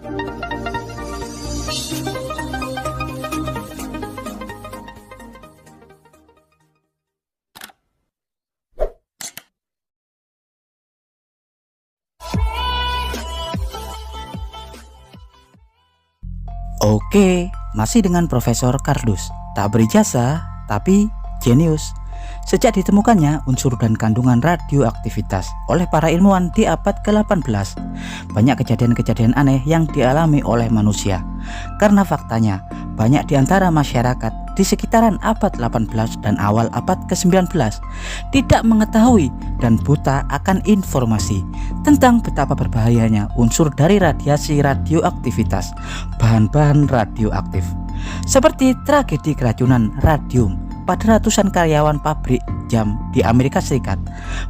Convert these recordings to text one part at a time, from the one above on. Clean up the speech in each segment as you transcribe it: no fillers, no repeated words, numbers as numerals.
Oke, masih dengan Profesor Kardus. Tak berijazah, tapi jenius. Sejak ditemukannya unsur dan kandungan radioaktivitas oleh para ilmuwan di abad ke-18, banyak kejadian-kejadian aneh yang dialami oleh manusia. Karena faktanya, banyak di antara masyarakat di sekitaran abad 18 dan awal abad ke-19 tidak mengetahui dan buta akan informasi tentang betapa berbahayanya unsur dari radiasi radioaktivitas, bahan-bahan radioaktif. Seperti tragedi keracunan radium pada ratusan karyawan pabrik jam di Amerika Serikat.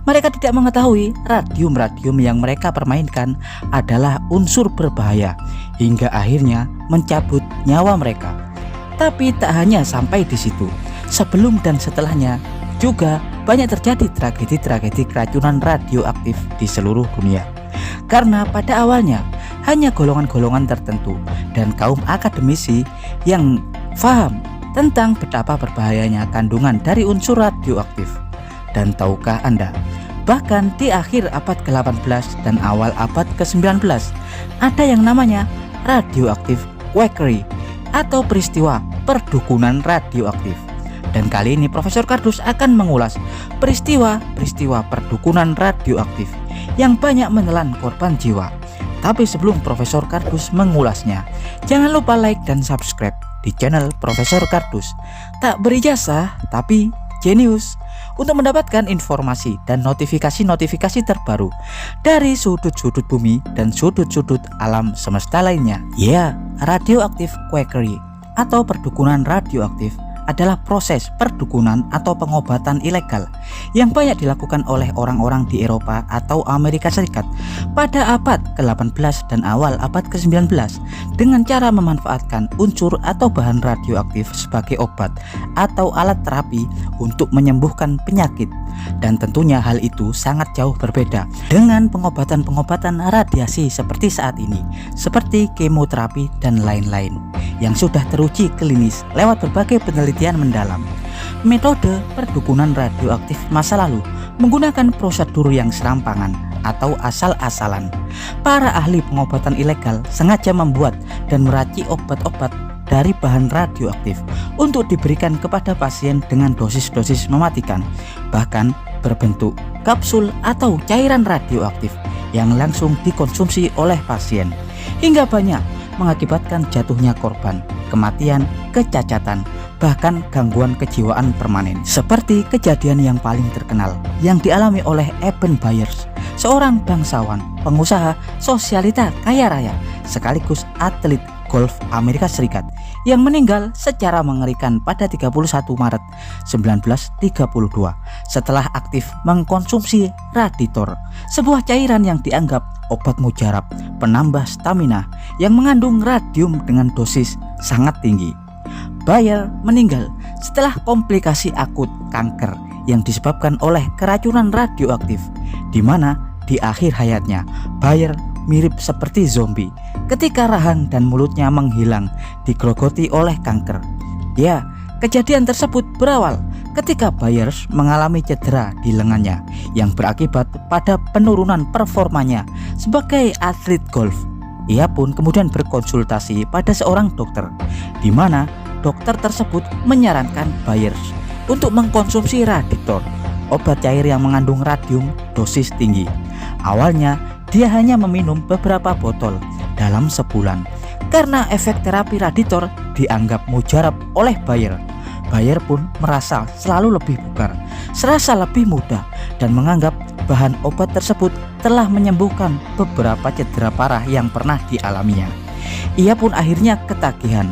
Mereka tidak mengetahui radium yang mereka permainkan adalah unsur berbahaya hingga akhirnya mencabut nyawa mereka. Tapi tak hanya sampai di situ, sebelum dan setelahnya juga banyak terjadi tragedi-tragedi keracunan radioaktif di seluruh dunia. Karena pada awalnya hanya golongan-golongan tertentu dan kaum akademisi yang paham tentang betapa berbahayanya kandungan dari unsur radioaktif. Dan tahukah Anda, bahkan di akhir abad ke-18 dan awal abad ke-19 ada yang namanya radioaktif quackery atau peristiwa perdukunan radioaktif. Dan kali ini Profesor Kardus akan mengulas peristiwa perdukunan radioaktif yang banyak menelan korban jiwa. Tapi sebelum Profesor Kardus mengulasnya, jangan lupa like dan subscribe di channel Profesor Kardus. Tak berijazah tapi jenius, untuk mendapatkan informasi dan notifikasi-notifikasi terbaru dari sudut-sudut bumi dan sudut-sudut alam semesta lainnya. Ya, radioaktif quackery atau perdukunan radioaktif adalah proses perdukunan atau pengobatan ilegal yang banyak dilakukan oleh orang-orang di Eropa atau Amerika Serikat pada abad ke-18 dan awal abad ke-19 dengan cara memanfaatkan unsur atau bahan radioaktif sebagai obat atau alat terapi untuk menyembuhkan penyakit. Dan tentunya hal itu sangat jauh berbeda dengan pengobatan-pengobatan radiasi seperti saat ini, seperti kemoterapi dan lain-lain yang sudah teruji klinis lewat berbagai penelitian mendalam. Metode perdukunan radioaktif masa lalu menggunakan prosedur yang serampangan atau asal-asalan. Para ahli pengobatan ilegal sengaja membuat dan meracik obat-obat dari bahan radioaktif untuk diberikan kepada pasien dengan dosis-dosis mematikan, bahkan berbentuk kapsul atau cairan radioaktif yang langsung dikonsumsi oleh pasien, hingga banyak mengakibatkan jatuhnya korban, kematian, kecacatan, bahkan gangguan kejiwaan permanen. Seperti kejadian yang paling terkenal yang dialami oleh Eben Byers, seorang bangsawan, pengusaha, sosialita kaya raya, sekaligus atlet golf Amerika Serikat yang meninggal secara mengerikan pada 31 Maret 1932 setelah aktif mengkonsumsi Raditor, sebuah cairan yang dianggap obat mujarab penambah stamina yang mengandung radium dengan dosis sangat tinggi. Bayer meninggal setelah komplikasi akut kanker yang disebabkan oleh keracunan radioaktif, di mana di akhir hayatnya Bayer mirip seperti zombie ketika rahang dan mulutnya menghilang digerogoti oleh kanker. Ya, kejadian tersebut berawal ketika Byers mengalami cedera di lengannya yang berakibat pada penurunan performanya sebagai atlet golf. Ia pun kemudian berkonsultasi pada seorang dokter, di mana dokter tersebut menyarankan Byers untuk mengkonsumsi Raditor, obat cair yang mengandung radium dosis tinggi. Awalnya dia hanya meminum beberapa botol dalam sebulan karena efek terapi Raditor dianggap mujarab oleh Bayer. Bayer pun merasa selalu lebih bugar, serasa lebih muda, dan menganggap bahan obat tersebut telah menyembuhkan beberapa cedera parah yang pernah dialaminya. Ia pun akhirnya ketagihan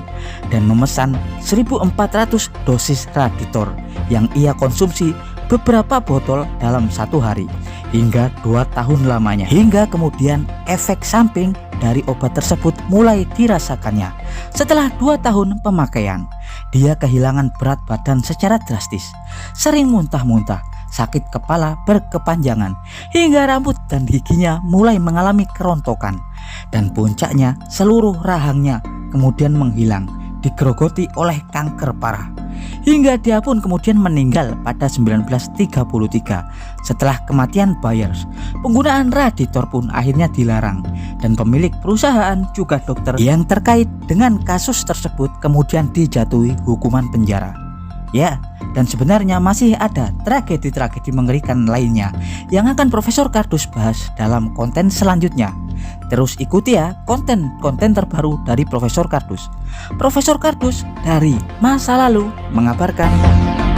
dan memesan 1.400 dosis Raditor yang ia konsumsi beberapa botol dalam satu hari hingga 2 tahun lamanya, hingga kemudian efek samping dari obat tersebut mulai dirasakannya. Setelah 2 tahun pemakaian, dia kehilangan berat badan secara drastis, sering muntah-muntah, sakit kepala berkepanjangan, hingga rambut dan giginya mulai mengalami kerontokan. dan puncaknya seluruh rahangnya kemudian menghilang, digerogoti oleh kanker parah. Hingga dia pun kemudian meninggal pada 1933. Setelah kematian Byers, penggunaan Raditor pun akhirnya dilarang dan pemilik perusahaan juga dokter yang terkait dengan kasus tersebut kemudian dijatuhi hukuman penjara. Ya, dan sebenarnya masih ada tragedi-tragedi mengerikan lainnya yang akan Profesor Kardus bahas dalam konten selanjutnya. Terus ikuti ya konten-konten terbaru dari Profesor Kardus. Profesor Kardus dari masa lalu mengabarkan.